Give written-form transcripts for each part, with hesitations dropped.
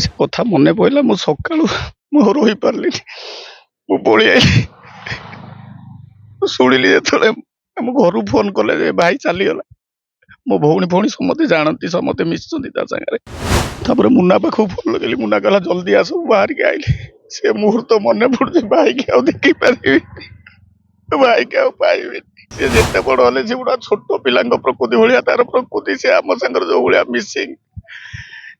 ସେ କଥା ମନେ ପଇଲା। ମୁଁ ସକାଳୁ ମୁଁ ରହିପାରିଲିନି, ମୁଁ ପଳେଇ ଆଇଲି। ମୁଁ ଶୁଣିଲି ଯେତେବେଳେ ଆମ ଘରୁ ଫୋନ କଲେ ଯେ ଭାଇ ଚାଲିଗଲା। ମୋ ଭଉଣୀ ଫଉଣୀ ସମସ୍ତେ ଜାଣନ୍ତି, ସମସ୍ତେ ମିଶିଛନ୍ତି ତା ସାଙ୍ଗରେ। ତାପରେ ମୁନା ପାଖକୁ ଫୋନ ଲଗେଇଲି, ମୁନା କହିଲା ଜଲ୍ଦି ଆସ, ମୁଁ ବାହାରିକି ଆଇଲି। ସେ ମୁହୂର୍ତ୍ତ ମନେ ପଡୁଛି, ଭାଇକି ଆଉ ଦେଖିପାରିବିନି, ଭାଇକି ଆଉ ପାଇବିନି। ସେ ଯେତେ ବଡ ହେଲେ ସେ ଗୁଡା ଛୋଟ ପିଲାଙ୍କ ପ୍ରକୃତି ଭଳିଆ ତାର ପ୍ରକୃତି। ସେ ଆମ ସାଙ୍ଗରେ ଯୋଉ ଭଳିଆ ମିସିଂ,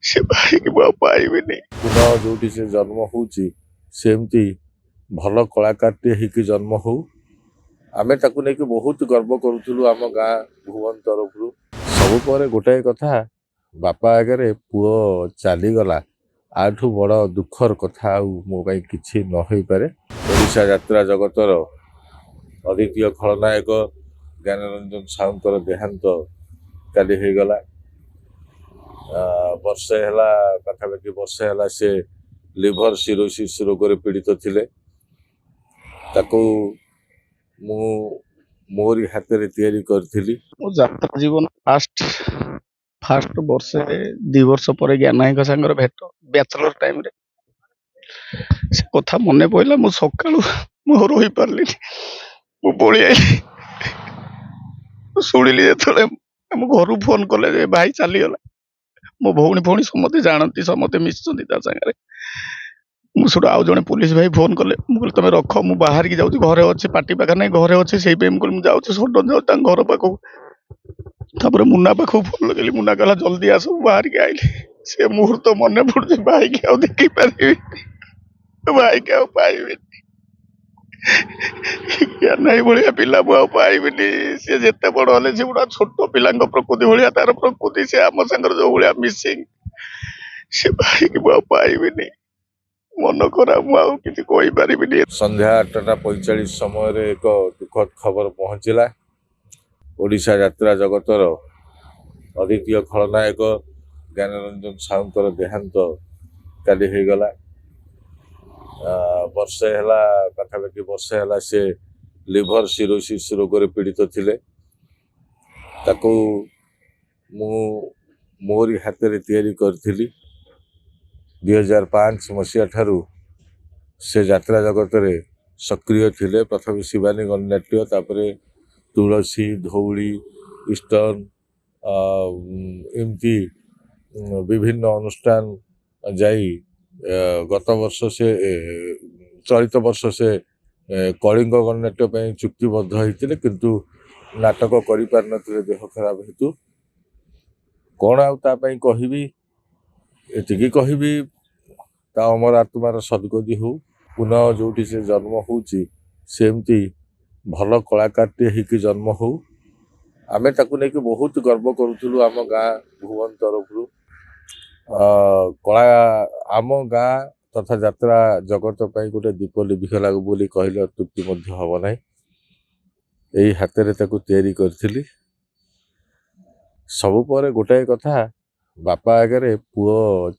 ସେ ଭାଇକି ମୁଁ ଆଉ ପାଇବିନି। ପୁନଃ ଯୋଉଠି ସେ ଜନ୍ମ ହଉଛି ସେମିତି ଭଲ କଳାକାରଟିଏ ହେଇକି ଜନ୍ମ ହଉ। ଆମେ ତାକୁ ନେଇକି ବହୁତ ଗର୍ବ କରୁଥିଲୁ ଆମ ଗାଁ ଭୁବନ ତରଫରୁ। ସବୁ ପରେ ଗୋଟାଏ କଥା, ବାପା ଆଗରେ ପୁଅ ଚାଲିଗଲା, ଆଠୁ ବଡ଼ ଦୁଃଖର କଥା ଆଉ ମୋ ପାଇଁ କିଛି ନ ହେଇପାରେ। ଓଡ଼ିଶା ଯାତ୍ରା ଜଗତର ଅଦ୍ୱିତୀୟ ଖଳନାୟକ ଜ୍ଞାନରଞ୍ଜନ ସାହୁଙ୍କର ଦେହାନ୍ତ କାଲି ହେଇଗଲା। ବର୍ଷେ ହେଲା, ପାଖାପାଖି ବର୍ଷେ ହେଲା ସେ ଲିଭର ସିରୋସିସ୍ ରୋଗରେ ପୀଡ଼ିତ ଥିଲେ। ତାକୁ ମୁଁ ମୋରି ହାତରେ ତିଆରି କରିଥିଲି। ମୋ ଯାତ୍ରା ଜୀବନ ଫାଷ୍ଟ ବର୍ଷେ 2 ବର୍ଷ ପରେ ଜ୍ଞାନ ଭାଇଙ୍କ ସାଙ୍ଗରେ ଭେଟ ବ୍ୟାଚଲର ଟାଇମରେ। ସେ କଥା ମନେ ପଇଲା। ମୁଁ ସକାଳୁ ମୁଁ ରହିପାରିଲିନି, ମୁଁ ପଳେଇ ଆଇଲି। ମୁଁ ଶୁଣିଲି ଯେତେବେଳେ ଆମ ଘରୁ ଫୋନ କଲେ ଯେ ଭାଇ ଚାଲିଗଲା। ମୋ ଭଉଣୀ ଫଉଣୀ ସମସ୍ତେ ଜାଣନ୍ତି, ସମସ୍ତେ ମିଶିଛନ୍ତି ତା ସାଙ୍ଗରେ। ମୁଁ ସେଠୁ ଆଉ ଜଣେ ପୁଲିସ ଭାଇ ଫୋନ କଲେ। ମୁଁ କହିଲି ତମେ ରଖ, ମୁଁ ବାହାରିକି ଯାଉଛି, ଘରେ ଅଛି, ପାର୍ଟି ପାଖରେ ନାହିଁ, ଘରେ ଅଛି। ସେଇପାଇଁ ମୁଁ କହିଲି ମୁଁ ଯାଉଛି, ସଡନ ଯାଉଛି ତାଙ୍କ ଘର ପାଖକୁ। ତାପରେ ମୁନା ପାଖକୁ ଫୋନ ଲଗେଇଲି, ମୁନା କହିଲା ଜଲ୍ଦି ଆସ, ମୁଁ ବାହାରିକି ଆଇଲି। ସେ ମୁହୂର୍ତ୍ତ ମନେ ପଡୁଛି, ଭାଇକି ଆଉ ଦେଖିପାରିବିନି, ଭାଇକି ଆଉ ପାଇବିନି। ନାଇଁ ଭଳିଆ ପିଲା ମୁଁ ଆଉ ପାଇବିନି। ସେ ଯେତେ ବଡ ହେଲେ ସେ ଗୁଡା ଛୋଟ ପିଲାଙ୍କ ପ୍ରକୃତି ଭଳିଆ ତାର ପ୍ରକୃତି। ସେ ଆମ ସାଙ୍ଗରେ ଯୋଉ ଭଳିଆ ମିସିଂ, ସେ ଭାଇକି ମୁଁ ଆଉ ପାଇବିନି। ମନ ଖରାପ, ମୁଁ ଆଉ କିଛି କହିପାରିବିନି। ସନ୍ଧ୍ୟା 8:45 ସମୟରେ ଏକ ଦୁଃଖଦ ଖବର ପହଞ୍ଚିଲା। ଓଡ଼ିଶା ଯାତ୍ରା ଜଗତର ଅଦ୍ୱିତୀୟ ଖଳନାୟକ ଜ୍ଞାନରଞ୍ଜନ ସାହୁଙ୍କର ଦେହାନ୍ତ କାଲି ହେଇଗଲା। ବର୍ଷେ ହେଲା, ପାଖାପାଖି ବର୍ଷେ ହେଲା ସେ ଲିଭର ସିରୋସିସ୍ ରୋଗରେ ପୀଡ଼ିତ ଥିଲେ। ତାକୁ ମୁଁ ମୋରି ହାତରେ ତିଆରି କରିଥିଲି। 2005 ମସିହା ଠାରୁ ସେ ଯାତ୍ରା ଜଗତରେ ସକ୍ରିୟ ଥିଲେ। ପ୍ରଥମେ ଶିବାନୀ ଗଣନାଟ୍ୟ, ତାପରେ ତୁଳସୀ, ଧଉଳି, ଇଷ୍ଟର୍ନ, ଏମିତି ବିଭିନ୍ନ ଅନୁଷ୍ଠାନ ଯାଇ ଗତ ବର୍ଷ ସେ ଚଳିତ ବର୍ଷ ସେ କଳିଙ୍ଗ ଗଣନାଟ୍ୟ ପାଇଁ ଚୁକ୍ତିବଦ୍ଧ ହେଇଥିଲେ, କିନ୍ତୁ ନାଟକ କରିପାରିନଥିଲେ ଦେହ ଖରାପ ହେତୁ। କ'ଣ ଆଉ ତା ପାଇଁ କହିବି, ଏତିକି କହିବି ତା ଅମର ଆତ୍ମାର ସଦ୍ଗତି ହଉ। ପୁନଃ ଯୋଉଠି ସେ ଜନ୍ମ ହଉଛି ସେମିତି ଭଲ କଳାକାରଟିଏ ହେଇକି ଜନ୍ମ ହଉ। ଆମେ ତାକୁ ନେଇକି ବହୁତ ଗର୍ବ କରୁଥିଲୁ ଆମ ଗାଁ ଭୁବନ ତରଫରୁ। ଆମ ଗାଁ ତଥା ଯାତ୍ରା ଜଗତ ପାଇଁ ଗୋଟେ ଦୀପ ଲିଭିଗଲା ବୋଲି କହିଲେ ଅତ୍ୟୁକ୍ତି ମଧ୍ୟ ହବ ନାହିଁ। ଏଇ ହାତରେ ତାକୁ ତିଆରି କରିଥିଲି। ସବୁ ପରେ ଗୋଟାଏ କଥା, ବାପା ଆଗରେ ପୁଅ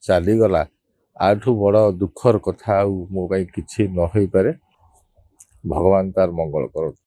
ଚାଲିଗଲା, ଆଠୁ ବଡ଼ ଦୁଃଖର କଥା ଆଉ ମୋ ପାଇଁ କିଛି ନ ହେଇପାରେ। ଭଗବାନ ତାର ମଙ୍ଗଳ କରନ୍ତୁ।